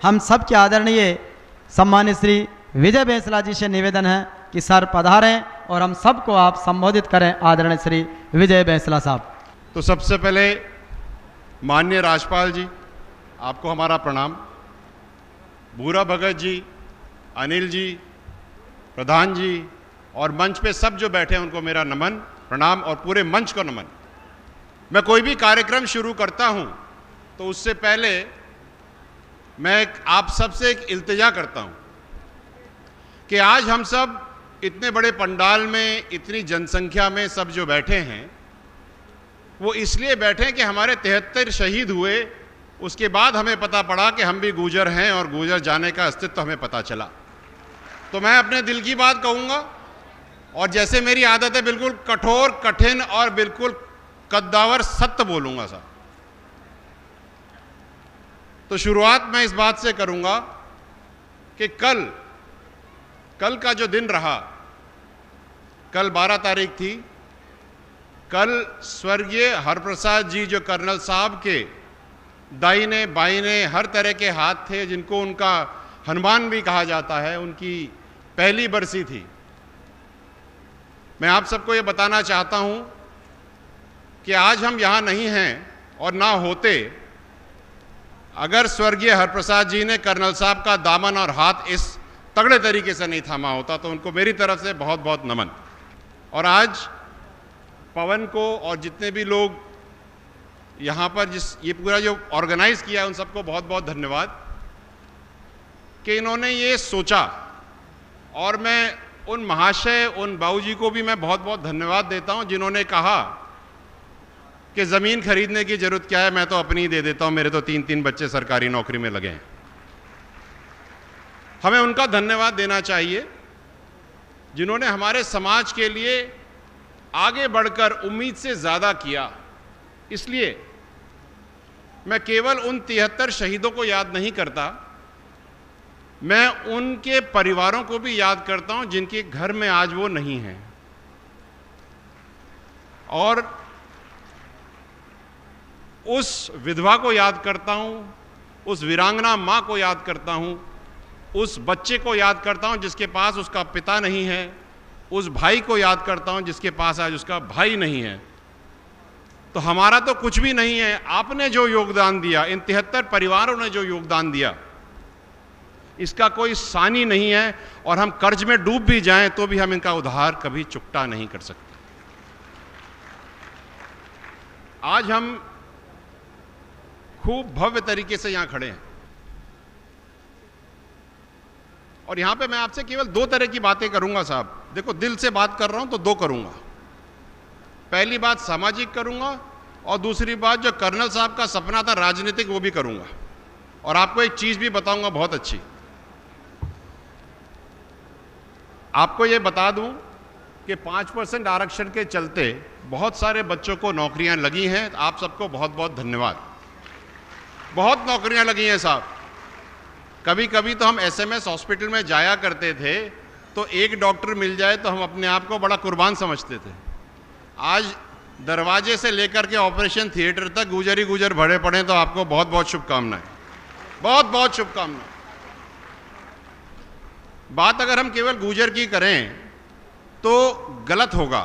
हम सब के आदरणीय सम्मानित श्री विजय बैंसला जी से निवेदन है कि सर पधारें और हम सबको आप संबोधित करें। आदरणीय श्री विजय बैंसला साहब। तो सबसे पहले माननीय राज्यपाल जी, आपको हमारा प्रणाम। भूरा भगत जी, अनिल जी, प्रधान जी और मंच पे सब जो बैठे हैं उनको मेरा नमन, प्रणाम और पूरे मंच को नमन। मैं कोई भी कार्यक्रम शुरू करता हूं तो उससे पहले मैं आप सबसे एक इल्तिजा करता हूं कि आज हम सब इतने बड़े पंडाल में, इतनी जनसंख्या में सब जो बैठे हैं वो इसलिए बैठे हैं कि हमारे 73 शहीद हुए। उसके बाद हमें पता पड़ा कि हम भी गुर्जर हैं और गुर्जर जाने का अस्तित्व हमें पता चला। तो मैं अपने दिल की बात कहूँगा और जैसे मेरी आदत है बिल्कुल कठोर, कठिन और बिल्कुल कद्दावर सत्य बोलूँगा साहब। तो शुरुआत मैं इस बात से करूँगा कि कल का जो दिन रहा, कल 12 तारीख थी। कल स्वर्गीय हरप्रसाद जी जो कर्नल साहब के दाहिने बाइने हर तरह के हाथ थे, जिनको उनका हनुमान भी कहा जाता है, उनकी पहली बरसी थी। मैं आप सबको ये बताना चाहता हूँ कि आज हम यहाँ नहीं हैं और ना होते अगर स्वर्गीय हरप्रसाद जी ने कर्नल साहब का दामन और हाथ इस तगड़े तरीके से नहीं थामा होता। तो उनको मेरी तरफ से बहुत बहुत नमन। और आज पवन को और जितने भी लोग यहाँ पर ये पूरा जो ऑर्गेनाइज किया है उन सबको बहुत बहुत धन्यवाद कि इन्होंने ये सोचा। और मैं उन महाशय, उन बाबूजी को भी मैं बहुत बहुत धन्यवाद देता हूँ जिन्होंने कहा कि ज़मीन खरीदने की ज़रूरत क्या है, मैं तो अपनी ही दे देता हूँ, मेरे तो 3-3 बच्चे सरकारी नौकरी में लगे हैं। हमें उनका धन्यवाद देना चाहिए जिन्होंने हमारे समाज के लिए आगे बढ़कर उम्मीद से ज़्यादा किया। इसलिए मैं केवल उन 73 शहीदों को याद नहीं करता, मैं उनके परिवारों को भी याद करता हूं जिनके घर में आज वो नहीं हैं। और उस विधवा को याद करता हूं, उस वीरांगना मां को याद करता हूं, उस बच्चे को याद करता हूं जिसके पास उसका पिता नहीं है, उस भाई को याद करता हूं जिसके पास आज उसका भाई नहीं है। तो हमारा तो कुछ भी नहीं है, आपने जो योगदान दिया, इन 73 परिवारों ने जो योगदान दिया, इसका कोई सानी नहीं है। और हम कर्ज में डूब भी जाएं तो भी हम इनका उधार कभी चुकता नहीं कर सकते। आज हम खूब भव्य तरीके से यहां खड़े हैं और यहां पे मैं आपसे केवल 2 तरह की बातें करूंगा साहब। देखो, दिल से बात कर रहा हूं तो 2 करूंगा। पहली बात सामाजिक करूंगा और दूसरी बात जो कर्नल साहब का सपना था राजनीतिक, वो भी करूंगा। और आपको एक चीज भी बताऊंगा बहुत अच्छी। आपको ये बता दूं कि 5% आरक्षण के चलते बहुत सारे बच्चों को नौकरियां लगी हैं। आप सबको बहुत बहुत धन्यवाद। बहुत नौकरियां लगी हैं साहब। कभी कभी तो हम एसएमएस हॉस्पिटल में जाया करते थे तो एक डॉक्टर मिल जाए तो हम अपने आप को बड़ा कुर्बान समझते थे। आज दरवाजे से लेकर के ऑपरेशन थिएटर तक गुजर ही गुजर भरे पड़े। तो आपको बहुत बहुत शुभकामनाएं, बहुत बहुत शुभकामनाएं। बात अगर हम केवल गुजर की करें तो गलत होगा,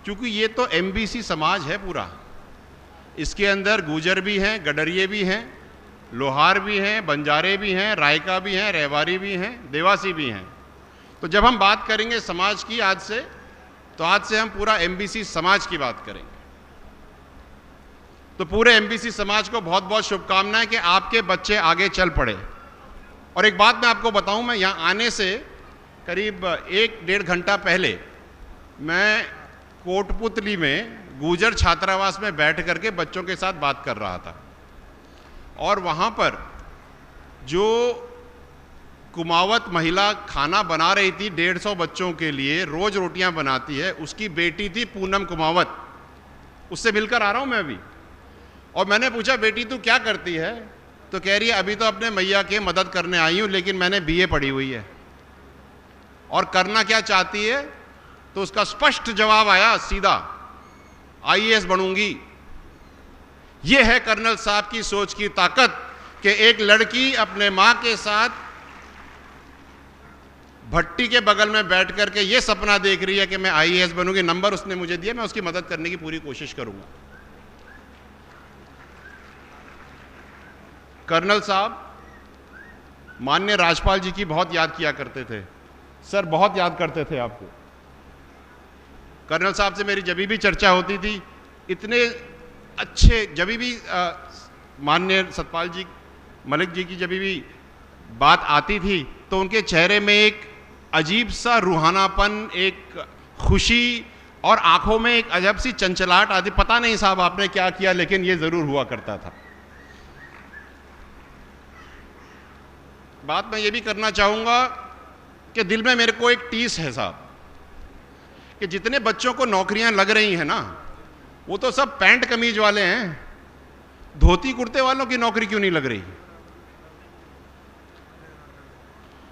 क्योंकि ये तो एमबीसी समाज है पूरा। इसके अंदर गुजर भी हैं, गडरिये भी हैं, लोहार भी हैं, बंजारे भी हैं, रायका भी हैं, रेवारी भी हैं, देवासी भी हैं। तो जब हम बात करेंगे समाज की आज से, तो आज से हम पूरा एमबीसी समाज की बात करेंगे। तो पूरे एमबीसी समाज को बहुत बहुत शुभकामनाएं कि आपके बच्चे आगे चल पड़े। और एक बात मैं आपको बताऊं, मैं यहां आने से करीब 1-1.5 घंटा पहले मैं कोटपुतली में गुजर छात्रावास में बैठ करके बच्चों के साथ बात कर रहा था। और वहाँ पर जो कुमावत महिला खाना बना रही थी 150 बच्चों के लिए, रोज रोटियां बनाती है, उसकी बेटी थी पूनम कुमावत। उससे मिलकर आ रहा हूँ मैं अभी। और मैंने पूछा, बेटी तू क्या करती है? तो कह रही है अभी तो अपने मैया के मदद करने आई हूँ, लेकिन मैंने बीए पढ़ी हुई है। और करना क्या चाहती है? तो उसका स्पष्ट जवाब आया सीधा, आईएएस बनूंगी। यह है कर्नल साहब की सोच की ताकत कि एक लड़की अपने मां के साथ भट्टी के बगल में बैठ करके ये सपना देख रही है कि मैं आईएएस बनूंगी। नंबर उसने मुझे दिया, मैं उसकी मदद करने की पूरी कोशिश करूंगा। कर्नल साहब माननीय राज्यपाल जी की बहुत याद किया करते थे। सर बहुत याद करते थे आपको। कर्नल साहब से मेरी जब भी चर्चा होती थी, इतने अच्छे, जब भी माननीय सतपाल जी मलिक जी की जब भी बात आती थी तो उनके चेहरे में एक अजीब सा रूहानापन, एक खुशी और आंखों में एक अजब सी चंचलाहट आती। पता नहीं साहब आपने क्या किया, लेकिन ये जरूर हुआ करता था। बात मैं ये भी करना चाहूंगा कि दिल में मेरे को एक टीस है साहब कि जितने बच्चों को नौकरियां लग रही हैं ना, वो तो सब पैंट कमीज वाले हैं। धोती कुर्ते वालों की नौकरी क्यों नहीं लग रही?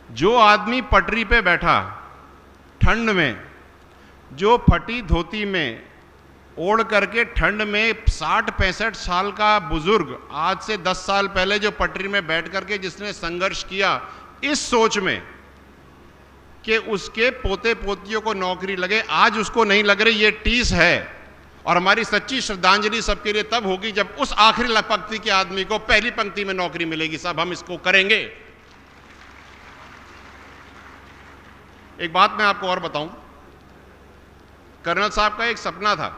जो आदमी पटरी पे बैठा ठंड में, जो फटी धोती में ओढ़ करके ठंड में 60-65 साल का बुजुर्ग, आज से 10 साल पहले जो पटरी में बैठ करके जिसने संघर्ष किया इस सोच में कि उसके पोते पोतियों को नौकरी लगे, आज उसको नहीं लग रही, ये टीस है। और हमारी सच्ची श्रद्धांजलि सबके लिए तब होगी जब उस आखिरी पंक्ति के आदमी को पहली पंक्ति में नौकरी मिलेगी। साहब हम इसको करेंगे। एक बात मैं आपको और बताऊं, कर्नल साहब का एक सपना था।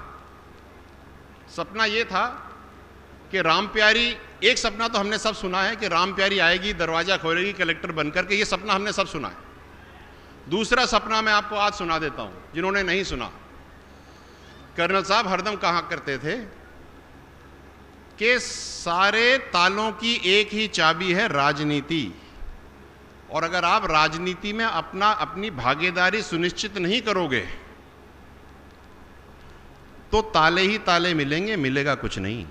सपना यह था कि राम प्यारी, एक सपना तो हमने सब सुना है कि राम प्यारी आएगी, दरवाजा खोलेगी कलेक्टर बनकर के, ये सपना हमने सब सुना है। दूसरा सपना मैं आपको आज सुना देता हूं जिन्होंने नहीं सुना। कर्नल साहब हरदम कहा करते थे कि सारे तालों की एक ही चाबी है, राजनीति। और अगर आप राजनीति में अपनी भागीदारी सुनिश्चित नहीं करोगे तो ताले ही ताले मिलेंगे, मिलेगा कुछ नहीं।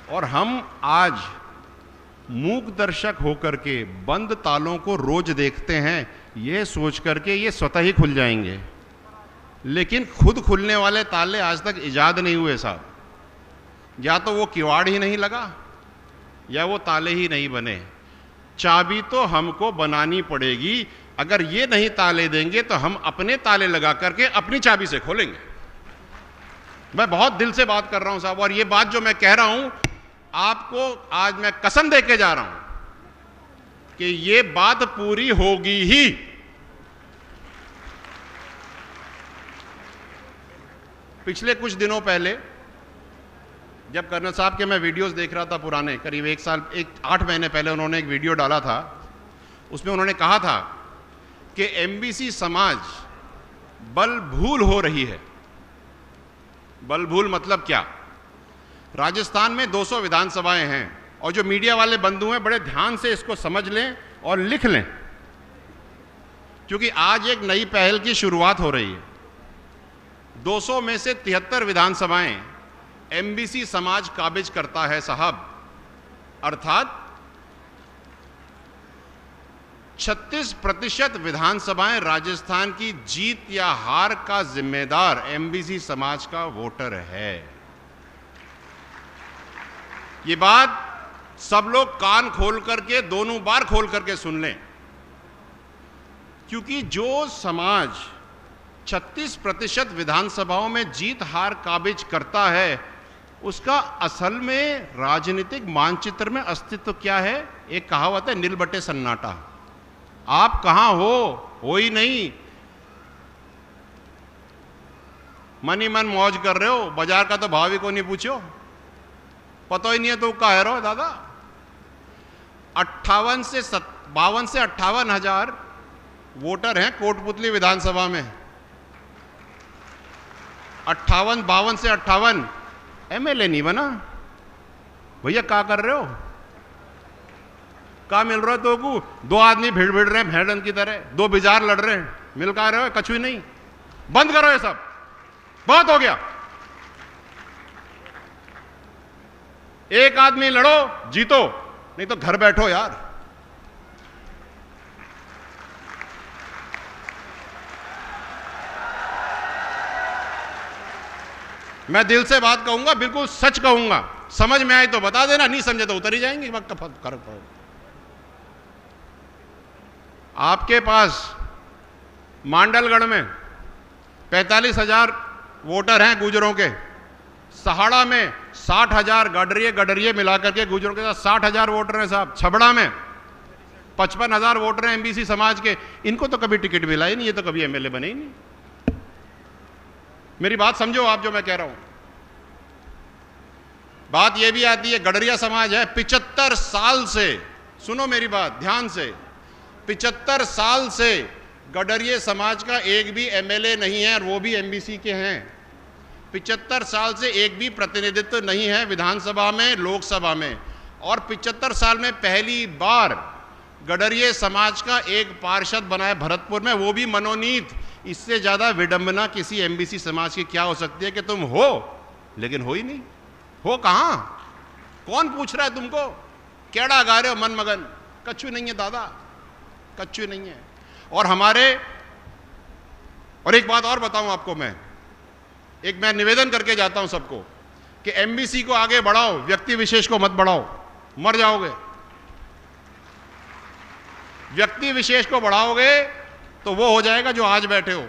और हम आज मूक दर्शक होकर के बंद तालों को रोज देखते हैं, ये सोच करके ये स्वतः ही खुल जाएंगे, लेकिन खुद खुलने वाले ताले आज तक इजाद नहीं हुए साहब। या तो वो किवाड़ ही नहीं लगा या वो ताले ही नहीं बने। चाबी तो हमको बनानी पड़ेगी। अगर ये नहीं ताले देंगे तो हम अपने ताले लगा करके अपनी चाबी से खोलेंगे। मैं बहुत दिल से बात कर रहा हूं साहब, और ये बात जो मैं कह रहा हूं आपको आज मैं कसम दे के जा रहा हूं कि ये बात पूरी होगी ही। पिछले कुछ दिनों पहले जब कर्नल साहब के मैं वीडियोस देख रहा था पुराने, करीब 8 महीने पहले उन्होंने एक वीडियो डाला था। उसमें उन्होंने कहा था कि एमबीसी समाज बलभूल हो रही है। बलभूल मतलब क्या? राजस्थान में 200 विधानसभाएं हैं और जो मीडिया वाले बंधु हैं बड़े ध्यान से इसको समझ लें और लिख लें, क्योंकि आज एक नई पहल की शुरुआत हो रही है। 200 में से 73 विधानसभाएं एमबीसी समाज काबिज करता है साहब, अर्थात 36% विधानसभाएं राजस्थान की जीत या हार का जिम्मेदार एमबीसी समाज का वोटर है। ये बात सब लोग कान खोल करके, दोनों बार खोल करके सुन लें, क्योंकि जो समाज 36% विधानसभाओं में जीत हार काबिज करता है उसका असल में राजनीतिक मानचित्र में अस्तित्व क्या है? एक कहावत है, नील बटे सन्नाटा। आप कहां हो ही नहीं, मन ही मन मौज कर रहे हो, बाजार का तो भाव ही को नहीं पूछो, पता ही नहीं है तो कह रहे हो दादा। 52 से 58 हजार वोटर हैं कोटपुतली विधानसभा में। 52 से 58 एमएलए नहीं बना। भैया क्या कर रहे हो? क्या मिल रहा है? तो को 2 आदमी भिड़ रहे हैं भेड़न की तरह, 2 बिजार लड़ रहे हैं, मिल का रहे हो? कछु ही नहीं। बंद करो ये सब, बहुत हो गया। एक आदमी लड़ो जीतो, नहीं तो घर बैठो यार। मैं दिल से बात कहूंगा, बिल्कुल सच कहूंगा, समझ में आए तो बता देना, नहीं समझे तो उतर ही जाएंगे, वक्त का फर्क पड़ेगा। आपके पास मांडलगढ़ में 45,000 वोटर हैं गुजरों के, सहाड़ा में 60,000 गडरिये मिलाकर के गुजरों के साथ 60,000 वोटर हैं साहब। छबड़ा में 55,000 वोटर हैं एमबीसी समाज के, इनको तो कभी टिकट मिला ही नहीं, ये तो कभी एमएलए बने ही नहीं। मेरी बात समझो आप जो मैं कह रहा हूं। बात यह भी आती है, गडरिया समाज है 75 साल से, सुनो मेरी बात ध्यान से, 75 साल से गडरिये समाज का एक भी एमएलए नहीं है और वो भी एमबीसी के हैं। 75 साल से एक भी प्रतिनिधित्व नहीं है विधानसभा में, लोकसभा में, और 75 साल में पहली बार गडरिये समाज का एक पार्षद बना है भरतपुर में, वो भी मनोनीत। इससे ज्यादा विडंबना किसी एमबीसी समाज की क्या हो सकती है कि तुम हो लेकिन हो ही नहीं। हो कहां? कौन पूछ रहा है तुमको? केड़ा गा रहे हो मन मगन? कच्चू नहीं है दादा, कच्चू नहीं है। और एक बात और बताऊं आपको, मैं निवेदन करके जाता हूं सबको कि एमबीसी को आगे बढ़ाओ, व्यक्ति विशेष को मत बढ़ाओ, मर जाओगे। व्यक्ति विशेष को बढ़ाओगे तो वो हो जाएगा जो आज बैठे हो,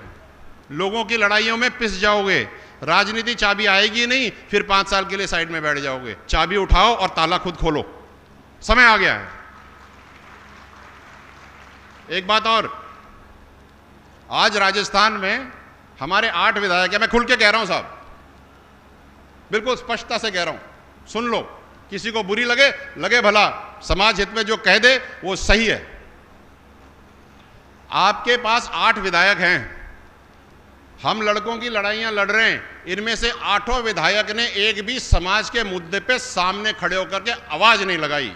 लोगों की लड़ाइयों में पिस जाओगे। राजनीति चाबी आएगी नहीं, फिर 5 साल के लिए साइड में बैठ जाओगे। चाबी उठाओ और ताला खुद खोलो, समय आ गया है। एक बात और, आज राजस्थान में हमारे 8 विधायक हैं, मैं खुल के कह रहा हूं साहब, बिल्कुल स्पष्टता से कह रहा हूं, सुन लो, किसी को बुरी लगे भला, समाज हित में जो कह दे वो सही है। आपके पास 8 विधायक हैं, हम लड़कों की लड़ाइयां लड़ रहे हैं, इनमें से 8 विधायक ने एक भी समाज के मुद्दे पे सामने खड़े होकर के आवाज नहीं लगाई।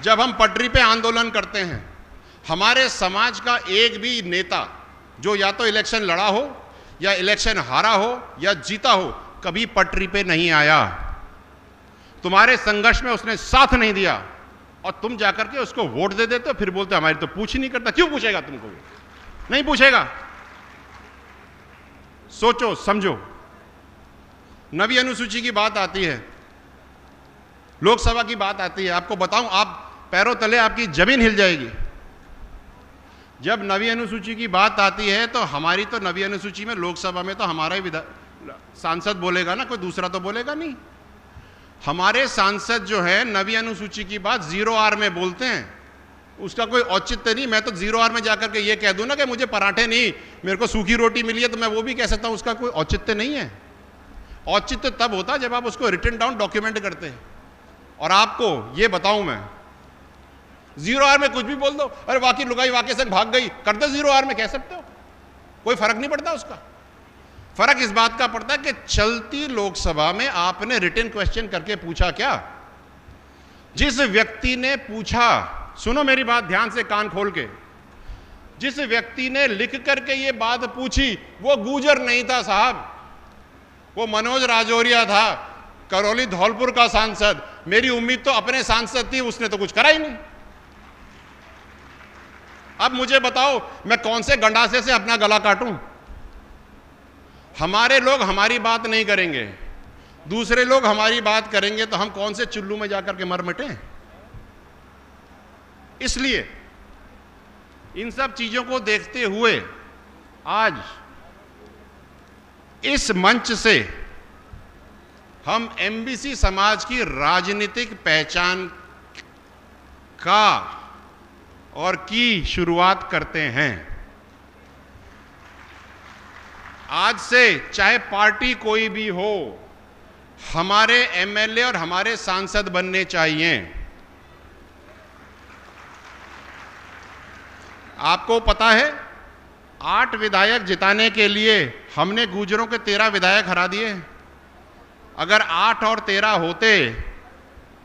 जब हम पटरी पे आंदोलन करते हैं, हमारे समाज का एक भी नेता जो या तो इलेक्शन लड़ा हो या इलेक्शन हारा हो या जीता हो, कभी पटरी पे नहीं आया। तुम्हारे संघर्ष में उसने साथ नहीं दिया और तुम जाकर के उसको वोट दे देते हो, फिर बोलते हमारी तो पूछ ही नहीं करता। क्यों पूछेगा तुमको? नहीं पूछेगा। सोचो समझो, नवी अनुसूची की बात आती है, लोकसभा की बात आती है, आपको बताऊं, आप पैरों तले आपकी जमीन हिल जाएगी। जब नवी अनुसूची की बात आती है तो हमारी तो नवी अनुसूची में लोकसभा में तो हमारा ही सांसद बोलेगा ना, कोई दूसरा तो बोलेगा नहीं। हमारे सांसद जो है नवी अनुसूची की बात 0R में बोलते हैं, उसका कोई औचित्य नहीं। मैं तो 0R में जाकर के ये कह दूं ना कि मुझे पराठे नहीं, मेरे को सूखी रोटी मिली है, तो मैं वो भी कह सकता हूं, उसका कोई औचित्य नहीं है। औचित्य तब होता जब आप उसको रिटन डाउन डॉक्यूमेंट करते हैं। और आपको ये बताऊं मैं, 0R में कुछ भी बोल दो, अरे वाकई लुगाई वाकई संग भाग गई, कर दो 0R में, कह सकते हो, कोई फर्क नहीं पड़ता उसका। फर्क इस बात का पड़ता है कि चलती लोकसभा में आपने रिटन क्वेश्चन करके पूछा क्या? जिस व्यक्ति ने पूछा, सुनो मेरी बात ध्यान से कान खोल के, जिस व्यक्ति ने लिख करके ये बात पूछी वो गुजर नहीं था साहब, वो मनोज राजौरिया था, करौली धौलपुर का सांसद। मेरी उम्मीद तो अपने सांसद थी, उसने तो कुछ करा ही नहीं। अब मुझे बताओ मैं कौन से गंडासे से अपना गला काटूं? हमारे लोग हमारी बात नहीं करेंगे, दूसरे लोग हमारी बात करेंगे, तो हम कौन से चुल्लू में जाकर के मर मिटे? इसलिए इन सब चीजों को देखते हुए आज इस मंच से हम एमबीसी समाज की राजनीतिक पहचान का और की शुरुआत करते हैं। आज से चाहे पार्टी कोई भी हो, हमारे एमएलए और हमारे सांसद बनने चाहिए। आपको पता है 8 विधायक जिताने के लिए हमने गुजरों के 13 विधायक हरा दिए। अगर 8 और 13 होते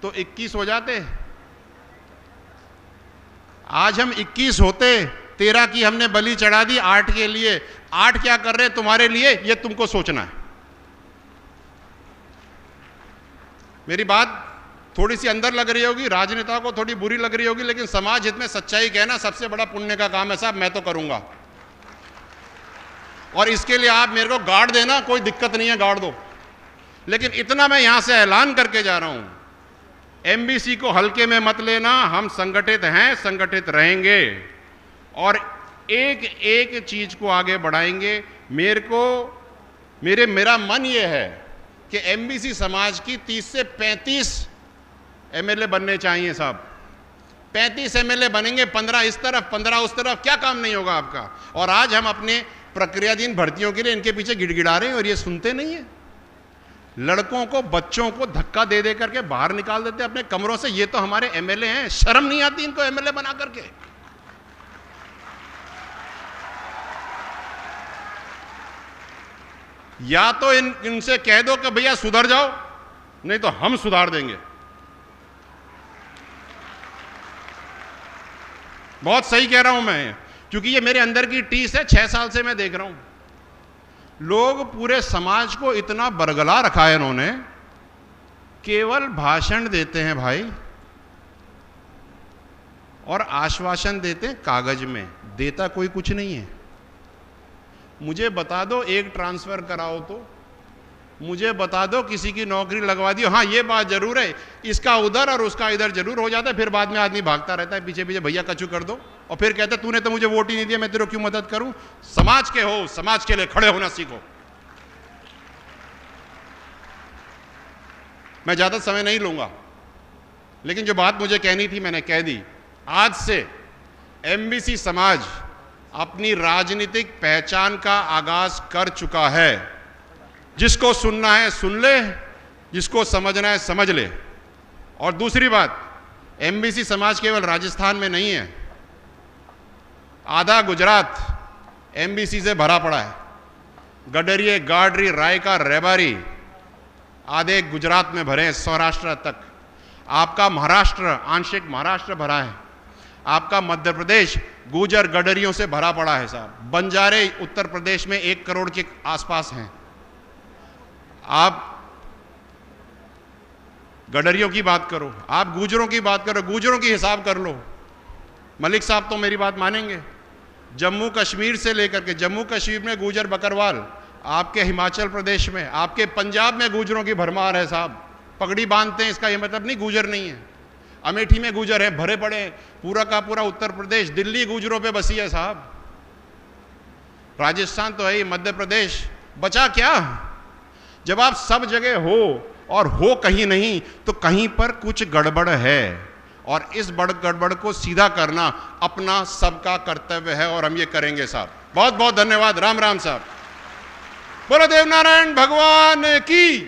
तो 21 हो जाते। आज हम 21 होते, 13 की हमने बलि चढ़ा दी 8 के लिए। 8 क्या कर रहे तुम्हारे लिए, ये तुमको सोचना है। मेरी बात थोड़ी सी अंदर लग रही होगी, राजनेता को थोड़ी बुरी लग रही होगी, लेकिन समाज हित में सच्चाई कहना सबसे बड़ा पुण्य का काम है साहब, मैं तो करूंगा। और इसके लिए आप मेरे को गार्ड देना, कोई दिक्कत नहीं है, गार्ड दो। लेकिन इतना मैं यहां से ऐलान करके जा रहा हूं, एमबीसी को हल्के में मत लेना। हम संगठित हैं, संगठित रहेंगे और एक एक चीज को आगे बढ़ाएंगे। मेरा मन यह है कि एमबीसी समाज की 30 से 35 एमएलए बनने चाहिए साहब। 35 एमएलए बनेंगे, 15 इस तरफ 15 उस तरफ, क्या काम नहीं होगा आपका। और आज हम अपने प्रक्रियाधीन भर्तियों के लिए इनके पीछे गिड़गिड़ा रहे हैं और ये सुनते नहीं है। लड़कों को, बच्चों को धक्का दे दे करके बाहर निकाल देते अपने कमरों से। ये तो हमारे एमएलए हैं, शर्म नहीं आती इनको एमएलए बना करके। या तो इनसे कह दो कि भैया सुधर जाओ, नहीं तो हम सुधार देंगे। बहुत सही कह रहा हूं मैं, क्योंकि ये मेरे अंदर की टीस है। 6 साल से मैं देख रहा हूं, लोग पूरे समाज को इतना बरगला रखा है इन्होंने, केवल भाषण देते हैं भाई और आश्वासन देते हैं कागज में, देता कोई कुछ नहीं है। मुझे बता दो एक ट्रांसफर कराओ, तो मुझे बता दो किसी की नौकरी लगवा दियो। हाँ, ये बात जरूर है, इसका उधर और उसका इधर जरूर हो जाता है। फिर बाद में आदमी भागता रहता है पीछे पीछे, भैया कचू कर दो, और फिर कहता है तूने तो मुझे वोट ही नहीं दिया, मैं तेरे को क्यों मदद करूं। समाज के हो, समाज के लिए खड़े होना सीखो। मैं ज्यादा समय नहीं लूंगा, लेकिन जो बात मुझे कहनी थी मैंने कह दी। आज से एमबीसी समाज अपनी राजनीतिक पहचान का आगाज कर चुका है। जिसको सुनना है सुन ले, जिसको समझना है समझ ले। और दूसरी बात, एमबीसी समाज केवल राजस्थान में नहीं है, आधा गुजरात एमबीसी से भरा पड़ा है। गडरिये, गाडरी, रायका, रेबारी आधे गुजरात में भरे हैं, सौराष्ट्र तक। आपका महाराष्ट्र, आंशिक महाराष्ट्र भरा है। आपका मध्य प्रदेश गुजर गडरियों से भरा पड़ा है साहब। बंजारे उत्तर प्रदेश में 1 करोड़ के आसपास हैं। आप गडरियों की बात करो, आप गुजरों की बात करो, गुजरों की हिसाब कर लो। मलिक साहब तो मेरी बात मानेंगे। जम्मू कश्मीर से लेकर के, जम्मू कश्मीर में गुजर बकरवाल, आपके हिमाचल प्रदेश में, आपके पंजाब में गुजरों की भरमार है साहब। पगड़ी बांधते हैं, इसका यह मतलब नहीं गुजर नहीं है। अमेठी में गुजर है, भरे पड़े हैं। पूरा का पूरा उत्तर प्रदेश, दिल्ली गुजरों पे बसी है साहब। राजस्थान तो है ही, मध्य प्रदेश, बचा क्या। जब आप सब जगह हो और हो कहीं नहीं, तो कहीं पर कुछ गड़बड़ है, और इस गड़बड़ को सीधा करना अपना सबका कर्तव्य है, और हम ये करेंगे साहब। बहुत बहुत धन्यवाद। राम राम साहब। बोलो देवनारायण भगवान की।